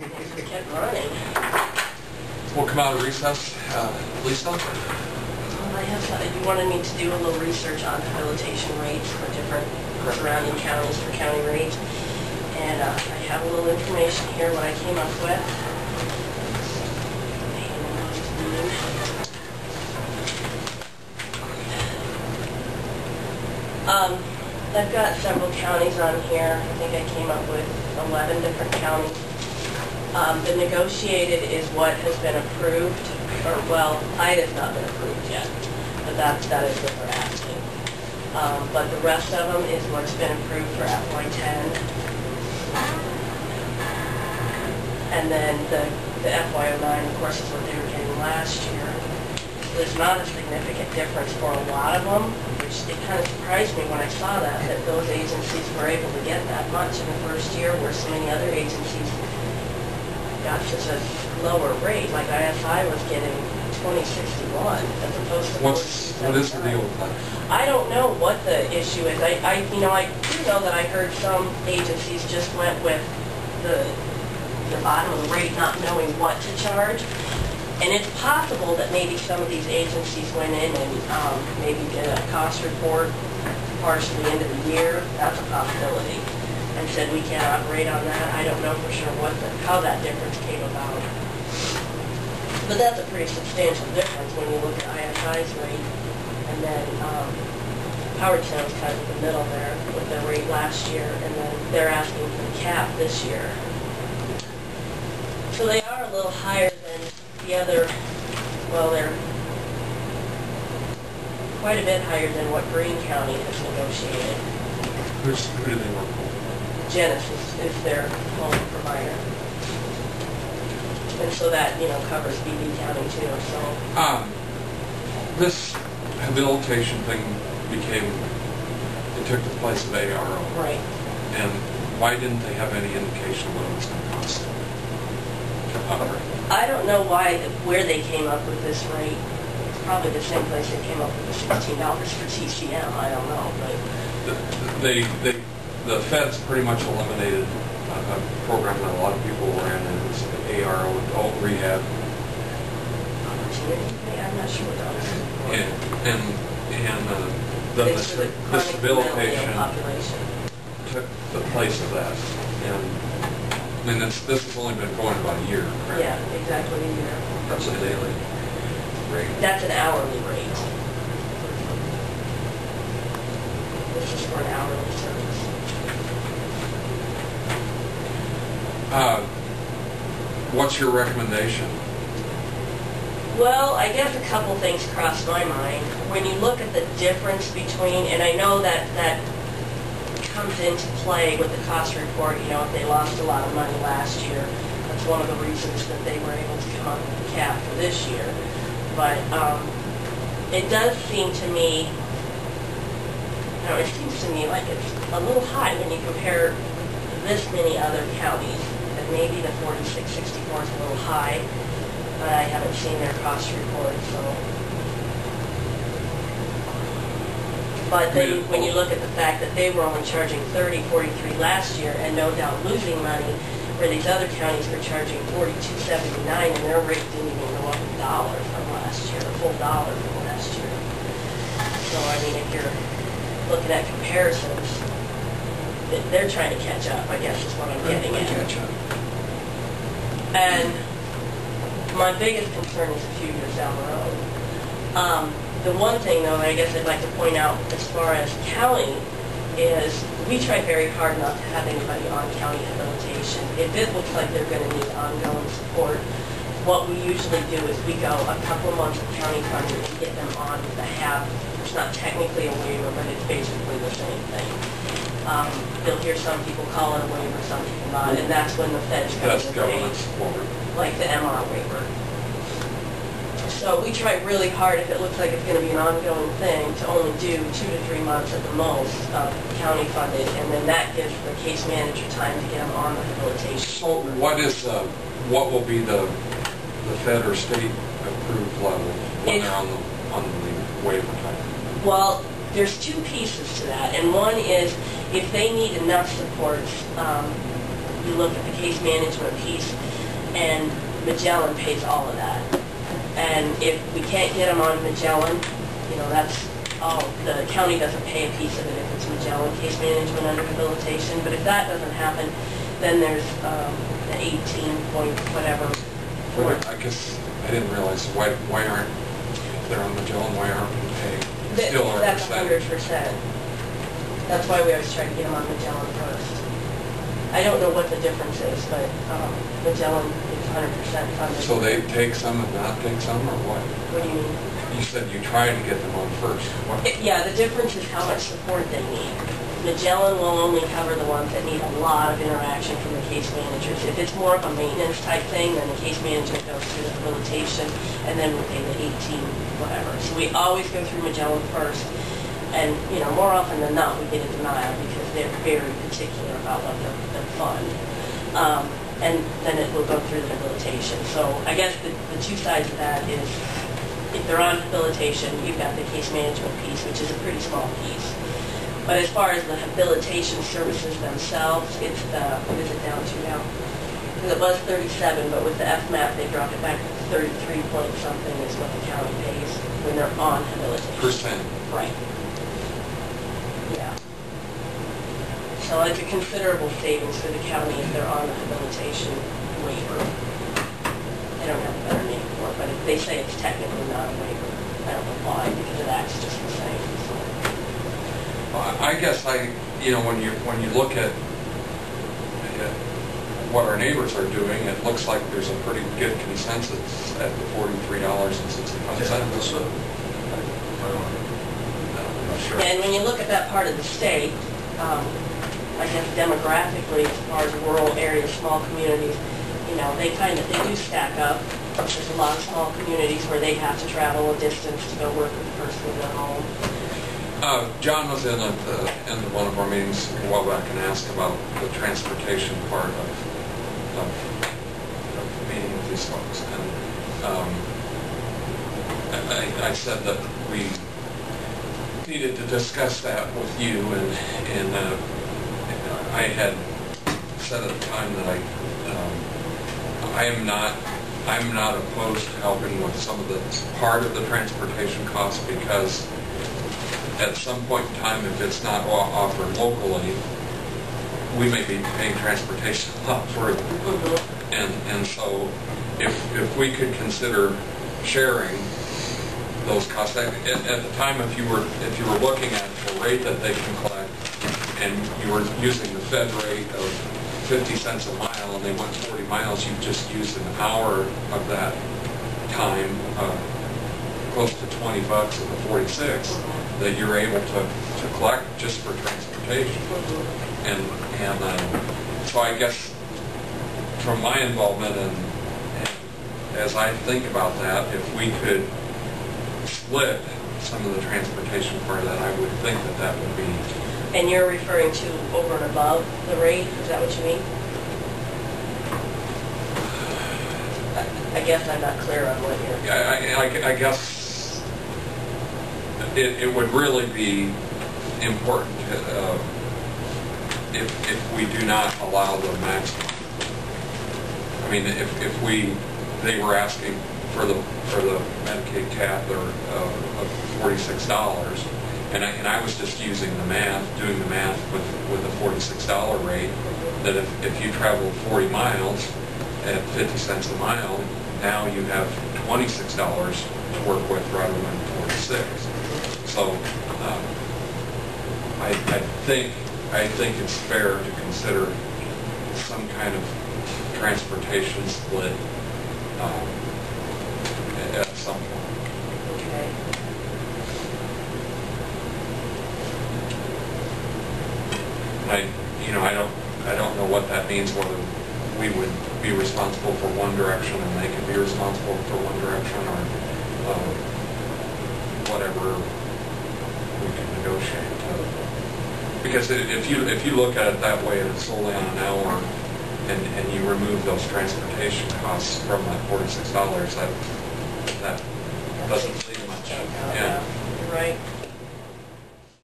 We kept running. We'll come out of recess. Lisa? You wanted me to do a little research on habilitation rates for different surrounding counties for county rates. And I have a little information here, what I came up with. I've got several counties on here. I think I came up with 11 different counties. The negotiated is what has been approved, or well, it has not been approved yet, but that is what they're asking. But the rest of them is what's been approved for FY10. And then the FY09, of course, is what they were getting last year. There's not a significant difference for a lot of them, which it kind of surprised me when I saw that those agencies were able to get that much in the first year, where so many other agencies got such a lower rate. Like ISI was getting 2061 as opposed to 40. What is the deal with that? I don't know what the issue is. I do know that I heard some agencies just went with the bottom of the rate, not knowing what to charge. And it's possible that maybe some of these agencies went in and maybe did a cost report partially into the year. That's a possibility. And said we can't operate on that. I don't know for sure how that difference came about. But that's a pretty substantial difference when you look at ISI's rate. And then Howard Sound's kind of in the middle there with their rate last year. And then they're asking for the cap this year. So they are a little higher than the other, well, they're quite a bit higher than what Greene County has negotiated. Who do they work for? Genesis is their home provider. And so that, covers BB County too, so. This habilitation thing it took the place of ARO. Right. And why didn't they have any indication of what it was going to cost to operate? I don't know where they came up with this rate. It's probably the same place they came up with the $16 for TCM. I don't know, but the feds pretty much eliminated a program that a lot of people were in, and it was ARO, adult rehab. I'm not sure what that was. And this habilitation took the place of that. And I mean, this has only been going about a year, correct? Yeah, exactly a year. That's a daily rate. That's an hourly rate. This is for an hourly service. What's your recommendation? Well, I guess a couple things crossed my mind. When you look at the difference between, and I know that comes into play with the cost report, if they lost a lot of money last year, that's one of the reasons that they were able to come up with the cap for this year. But it does seem to me, it seems to me like it's a little high when you compare this many other counties. And maybe the 4664 is a little high, but I haven't seen their cost report, so. But then when you look at the fact that they were only charging $30.43 last year and no doubt losing money, where these other counties were charging $42.79 and their rate didn't even go up $1 from last year, a full $1 from last year. So I mean, if you're looking at comparisons, they're trying to catch up, I guess is what I'm getting at. Catch up. And my biggest concern is a few years down the road. The one thing, though, I guess I'd like to point out as far as county is we try very hard not to have anybody on county habilitation. If it looks like they're going to need ongoing support, what we usually do is we go a couple months of county funding to get them on the HAB. It's not technically a waiver, but it's basically the same thing. You'll hear some people call it a waiver, some people not, and that's when the feds come into play, like the MR waiver. So we try really hard, if it looks like it's going to be an ongoing thing, to only do 2 to 3 months at the most of county funded, and then that gives the case manager time to get them on the habilitation. So what will be the Fed or state approved level when they're on the waiver type? Well, there's two pieces to that, and one is if they need enough supports, we look at the case management piece, and Magellan pays all of that. And if we can't get them on Magellan, you know, that's all, the county doesn't pay a piece of it if it's Magellan case management under habilitation. But if that doesn't happen, then there's the 18 point whatever. Well, I guess I didn't realize why aren't, if they're on Magellan, why aren't we paying? Still are That's percent. 100%. That's why we always try to get them on Magellan first. I don't know what the difference is, but Magellan is 100% funded. So they take some and not take some, or what? What do you mean? You said you tried to get them on first. What? Yeah, the difference is how much support they need. Magellan will only cover the ones that need a lot of interaction from the case managers. If it's more of a maintenance type thing, then the case management goes through the habilitation, and then we pay the 18 whatever. So we always go through Magellan first, and you know, more often than not, we get a denial because they're very particular about what they'll fund. And then it will go through the habilitation. So I guess the two sides of that is, if they're on habilitation, you've got the case management piece, which is a pretty small piece. But as far as the habilitation services themselves, it's the, what is it down to now? Because it was 37, but with the FMAP, they dropped it back to 33 point something is what the county pays when they're on habilitation. Percent. Right. Yeah. So it's a considerable savings for the county if they're on the habilitation waiver. I don't have a better name for it, but if they say it's technically not a waiver, I don't know why, because it acts just the same. So. I guess you know, when you look at what our neighbors are doing, it looks like there's a pretty good consensus at the $43.65. Sure. Yeah, and when you look at that part of the state, I guess demographically, as far as rural areas, small communities, you know, they do stack up. There's a lot of small communities where they have to travel a distance to go work with the person in their home. John was in at the end of one of our meetings a while back and asked about the transportation part of meeting with these folks. And I said that we needed to discuss that with you, and I had said at the time that I'm not opposed to helping with some of the part of the transportation costs, because at some point in time, if it's not offered locally, we may be paying transportation a lot further. And so if we could consider sharing those costs, at the time, if you were looking at the rate that they can collect, and you were using the Fed rate of 50 cents a mile, and they went 40 miles, you just used an hour of that time, close to $20 of the 46 that you're able to collect just for transportation. And so I guess from my involvement, and as I think about that, if we could split some of the transportation part of that, I would think that would be. And you're referring to over and above the rate? Is that what you mean? I guess I'm not clear on what you're... I guess it would really be important if we do not allow the maximum. I mean, if they were asking for the Medicaid cap of $46, and I was just using the math, doing the math with a $46 rate, that if you travel 40 miles at 50 cents a mile, now you have $26 to work with rather than 46. So I think it's fair to consider some kind of transportation split at some point. Okay. I don't know what that means, whether we would be responsible for one direction and they could be responsible for one direction, or whatever we can negotiate. Because if you look at it that way, it's solely on an hour, and you remove those transportation costs from that $46, that doesn't seem much. Yeah, you're right.